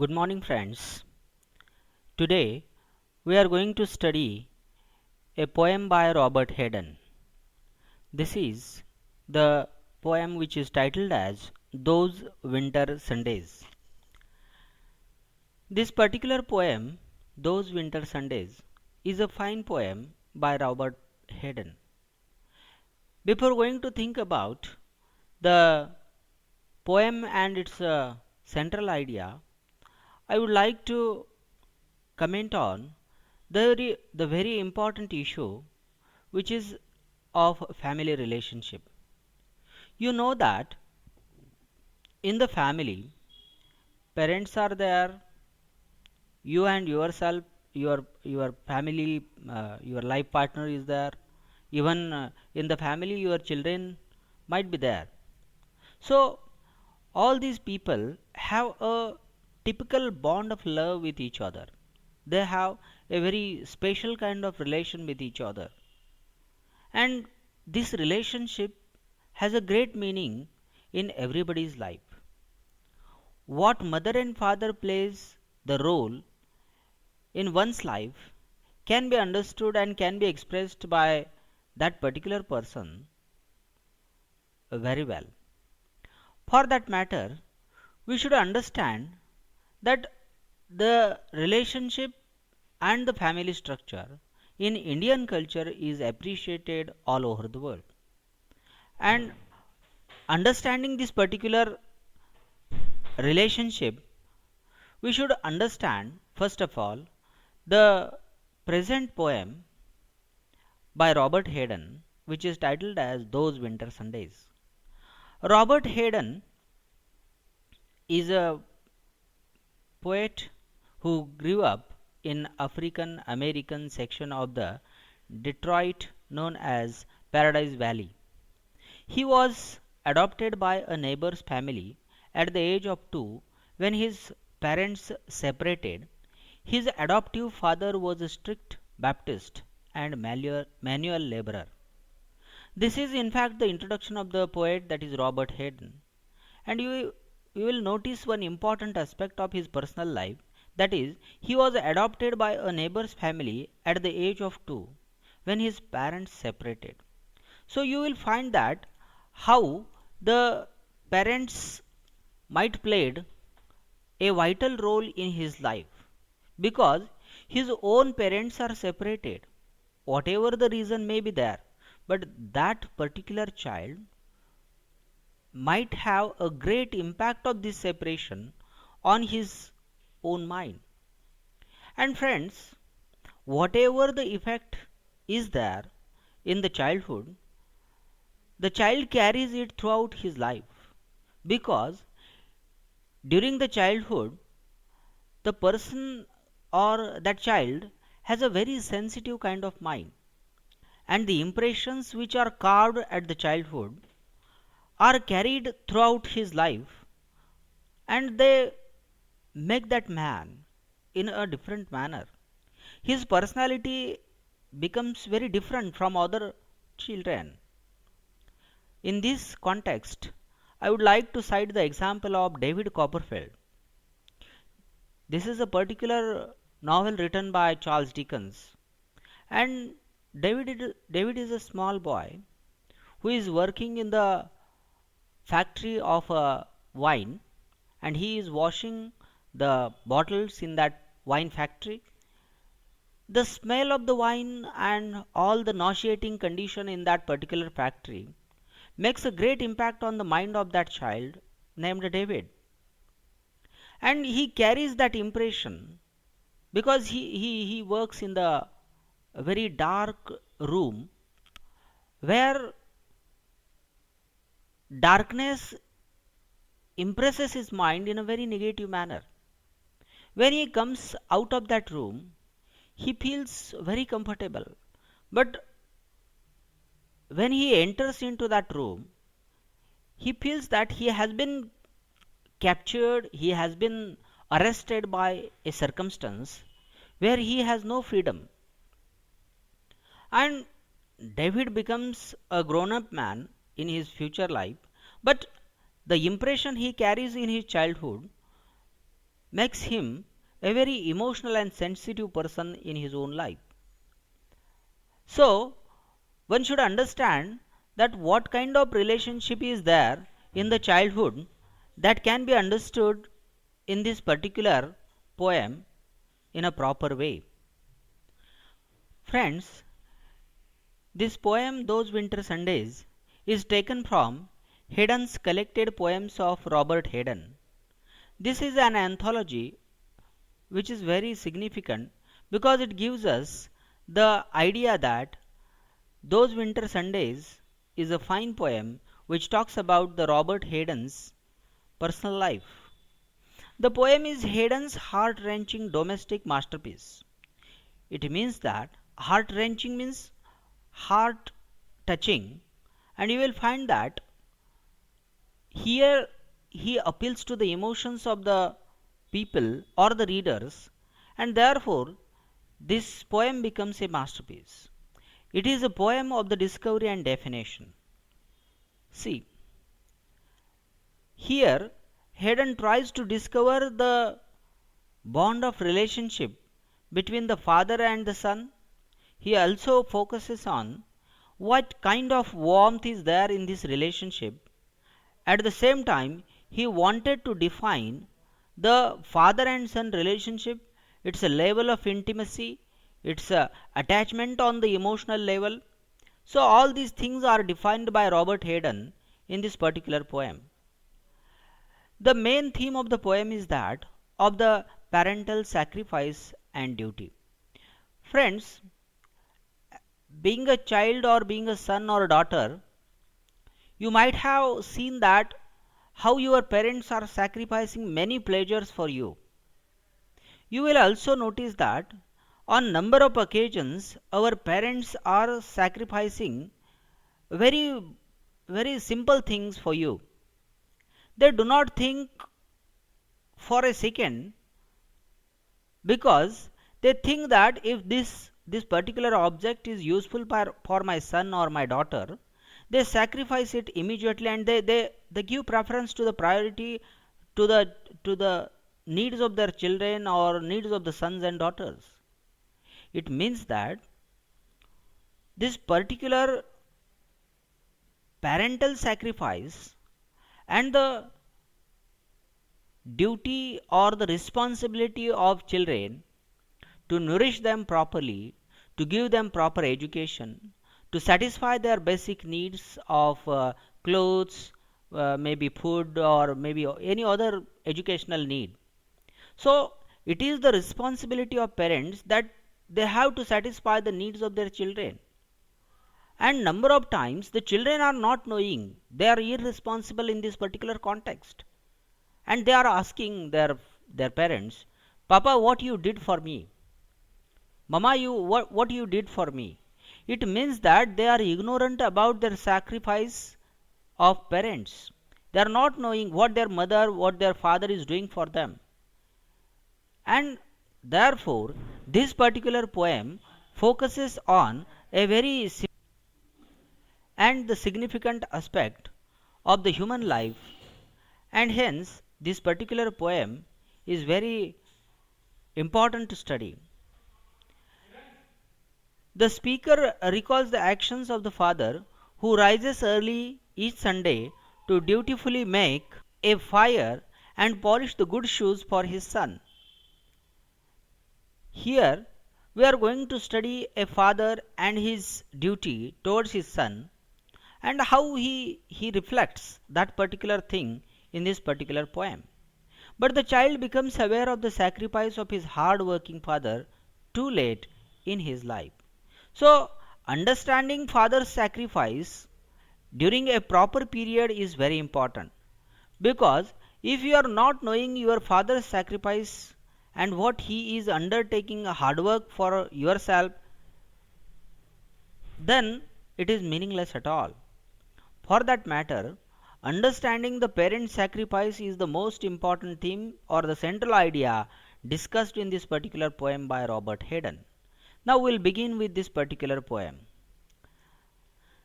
Good morning, friends. Today we are going to study a poem by Robert Hayden. This is the poem which is titled as Those Winter Sundays. This particular poem, Those Winter Sundays, is a fine poem by Robert Hayden. Before going to think about the poem and its central idea, I would like to comment on the very important issue which is of family relationship. You know that in the family, parents are there, you and yourself, your family, your life partner is there. Even in the family, your children might be there. So all these people have a typical bond of love with each other. They have a very special kind of relation with each other, and this relationship has a great meaning in everybody's life. What mother and father plays the role in one's life can be understood and can be expressed by that particular person very well. For that matter, we should understand that the relationship and the family structure in Indian culture is appreciated all over the world. And understanding this particular relationship, we should understand first of all the present poem by Robert Hayden, which is titled as Those Winter Sundays. Robert Hayden is a poet who grew up in African American section of the Detroit known as Paradise Valley. He was adopted by a neighbor's family at the age of 2 when his parents separated. His adoptive father was a strict Baptist and manual laborer. This is in fact the introduction of the poet, that is Robert Hayden. And you will notice one important aspect of his personal life, that is, he was adopted by a neighbor's family at the age of 2 when his parents separated. So you will find that how the parents might played a vital role in his life, because his own parents are separated, whatever the reason may be there, but that particular child might have a great impact of this separation on his own mind. And friends, whatever the effect is there in the childhood, the child carries it throughout his life, because during the childhood the person or that child has a very sensitive kind of mind, and the impressions which are carved at the childhood are carried throughout his life, and they make that man in a different manner. His personality becomes very different from other children. In this context, I would like to cite the example of David Copperfield. This is a particular novel written by Charles Dickens, and David is a small boy who is working in the factory of wine, and he is washing the bottles in that wine factory. The smell of the wine and all the nauseating condition in that particular factory makes a great impact on the mind of that child named David, and he carries that impression because he works in the very dark room where darkness impresses his mind in a very negative manner. When he comes out of that room, he feels very comfortable, but when he enters into that room, he feels that he has been captured, he has been arrested by a circumstance where he has no freedom. And David becomes a grown up man in his future life, but the impression he carries in his childhood makes him a very emotional and sensitive person in his own life. So, one should understand that what kind of relationship is there in the childhood that can be understood in this particular poem in a proper way. Friends, this poem, Those Winter Sundays, is taken from Haydn's collected poems of Robert Hayden. This is an anthology which is very significant because it gives us the idea that Those Winter Sundays is a fine poem which talks about the Robert Hayden's personal life. The poem is Hayden's heart-wrenching domestic masterpiece. It means that heart-wrenching means heart touching, and you will find that here he appeals to the emotions of the people or the readers, and therefore this poem becomes a masterpiece. It is a poem of the discovery and definition. See, here Hayden tries to discover the bond of relationship between the father and the son. He also focuses on what kind of warmth is there in this relationship. At the same time, he wanted to define the father and son relationship. It's a level of intimacy, it's a attachment on the emotional level. So all these things are defined by Robert Hayden in this particular poem. The main theme of the poem is that of the parental sacrifice and duty. Friends, being a child or being a son or daughter, you might have seen that how your parents are sacrificing many pleasures for you. You will also notice that on number of occasions our parents are sacrificing very very simple things for you. They do not think for a second because they think that if this particular object is useful for my son or my daughter, they sacrifice it immediately, and they give preference to the priority to the needs of their children or needs of the sons and daughters. It means that this particular parental sacrifice and the duty or the responsibility of children to nourish them properly, to give them proper education, to satisfy their basic needs of clothes, maybe food, or maybe any other educational need. So, it is the responsibility of parents that they have to satisfy the needs of their children. And number of times the children are not knowing, they are irresponsible in this particular context. And they are asking their parents, Papa, what you did for me? Mama, what you did for me? It means that they are ignorant about their sacrifice of parents. They are not knowing what their mother, what their father is doing for them. And therefore, this particular poem focuses on a very and the significant aspect of the human life, and hence this particular poem is very important to study. The speaker recalls the actions of the father who rises early each Sunday to dutifully make a fire and polish the good shoes for his son. Here we are going to study a father and his duty towards his son, and how he reflects that particular thing in this particular poem. But the child becomes aware of the sacrifice of his hard working father too late in his life. So, understanding father's sacrifice during a proper period is very important, because if you are not knowing your father's sacrifice and what he is undertaking hard work for yourself, then it is meaningless at all. For that matter, understanding the parent sacrifice is the most important theme or the central idea discussed in this particular poem by Robert Hayden. Now we'll begin with this particular poem.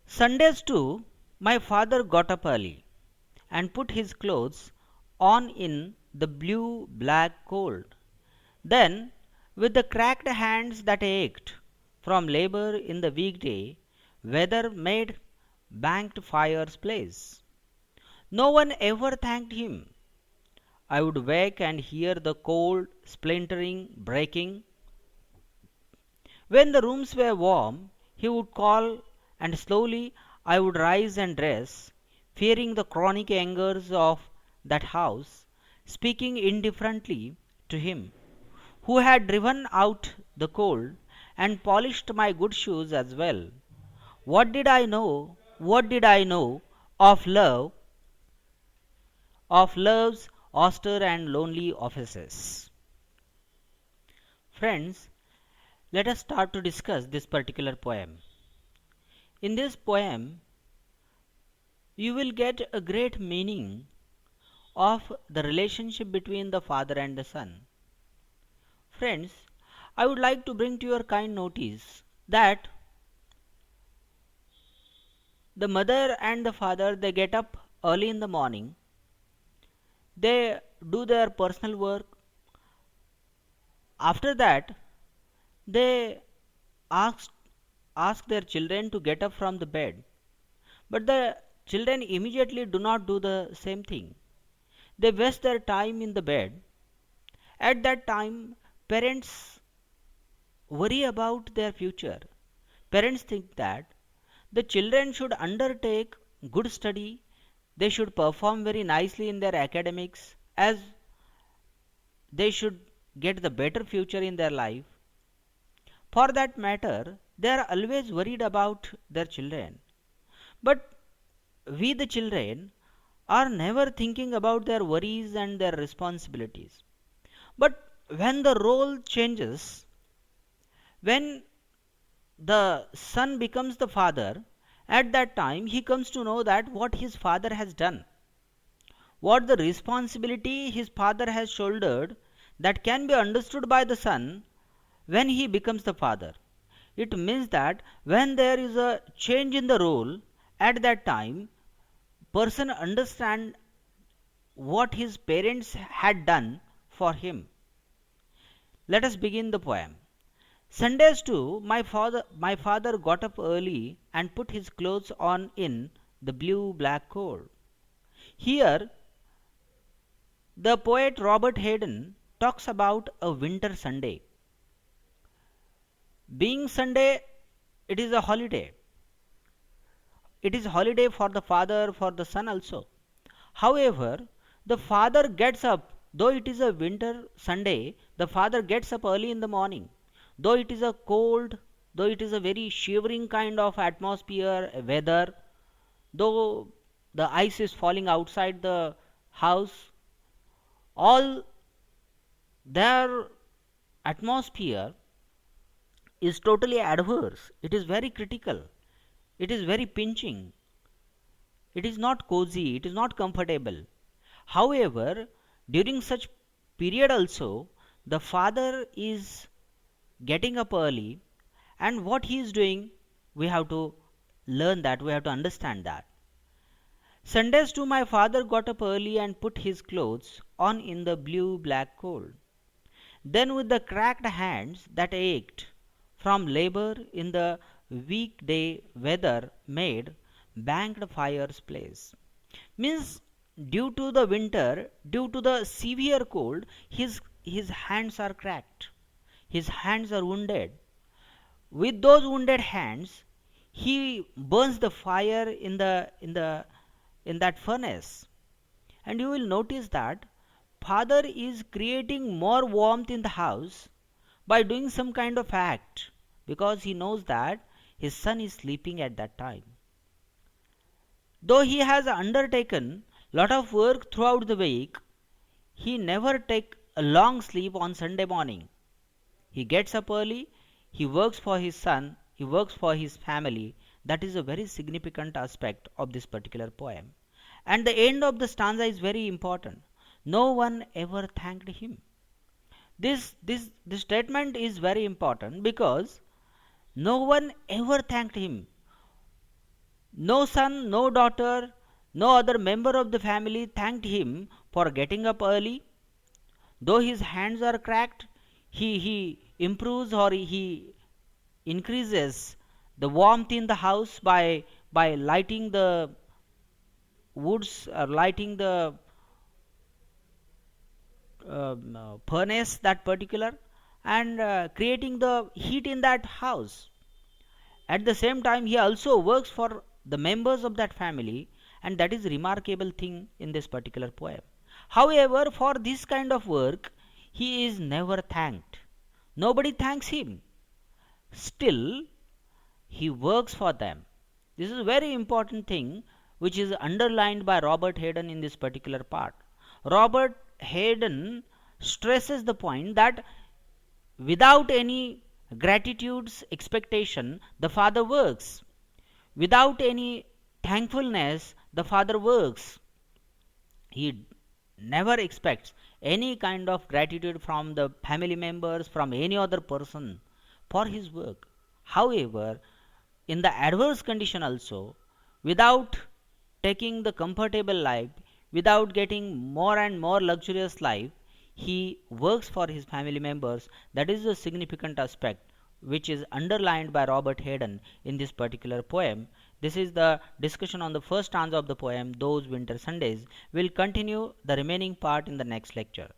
Sundays too, my father got up early and put his clothes on in the blue black cold. Then, with the cracked hands that ached from labor in the weekday, weather made banked fires blaze. No one ever thanked him. I would wake and hear the cold, splintering, breaking. When the rooms were warm, he would call, and slowly I would rise and dress, fearing the chronic angers of that house, speaking indifferently to him, who had driven out the cold and polished my good shoes as well. What did I know? What did I know of love, of love's austere and lonely offices? Friends, let us start to discuss this particular poem. In this poem, you will get a great meaning of the relationship between the father and the son. Friends, I would like to bring to your kind notice that the mother and the father, they get up early in the morning, they do their personal work. After that, they ask ask their children to get up from the bed, but the children immediately do not do the same thing. They waste their time in the bed. At that time, parents worry about their future. Parents think that the children should undertake good study, they should perform very nicely in their academics, as they should get the better future in their life. For that matter, they are always worried about their children. But we, the children, are never thinking about their worries and their responsibilities. But when the role changes, when the son becomes the father, at that time he comes to know that what his father has done, what the responsibility his father has shouldered, that can be understood by the son when he becomes the father. It means that when there is a change in the role, at that time person understand what his parents had done for him. Let us begin the poem. Sundays too, my father got up early and put his clothes on in the blue black coat. Here, the poet Robert Hayden talks about a winter Sunday. Being Sunday, it is a holiday. It is holiday for the father, for the son also. However, the father gets up, though it is a winter Sunday, the father gets up early in the morning. Though it is a cold, though it is a very shivering kind of atmosphere, weather, though the ice is falling outside the house, all their atmosphere is totally adverse. It is very critical. It is very pinching. It is not cozy. It is not comfortable. However, during such period also, the father is getting up early, and what he is doing, we have to learn that, we have to understand that. Sundays too, my father got up early and put his clothes on in the blue black coat. Then, with the cracked hands that ached from labor in the weekday weather, made banked fires blaze. Means, due to the winter, due to the severe cold, his hands are cracked. His hands are wounded. With those wounded hands, he burns the fire in that furnace. And you will notice that father is creating more warmth in the house by doing some kind of act, because he knows that his son is sleeping at that time. Though he has undertaken lot of work throughout the week, he never take a long sleep on Sunday morning. He gets up early, he works for his son, he works for his family. That is a very significant aspect of this particular poem. And the end of the stanza is very important. No one ever thanked him. This statement is very important because no one ever thanked him. No son, no daughter, no other member of the family thanked him for getting up early, though his hands are cracked, he improves or he increases the warmth in the house by lighting the woods or lighting the furnace that particular, and creating the heat in that house. At the same time, he also works for the members of that family, and that is remarkable thing in this particular poem. However, for this kind of work, he is never thanked. Nobody thanks him. Still, he works for them. This is a very important thing which is underlined by Robert Hayden in this particular part. Robert Hayden stresses the point that without any gratitude's expectation, the father works. Without any thankfulness, the father works. He never expects any kind of gratitude from the family members, from any other person for his work. However, in the adverse condition also, without taking the comfortable life, without getting more and more luxurious life, he works for his family members. That is a significant aspect which is underlined by Robert Hayden in this particular poem. This is the discussion on the first stanza of the poem, Those Winter Sundays. We'll continue the remaining part in the next lecture.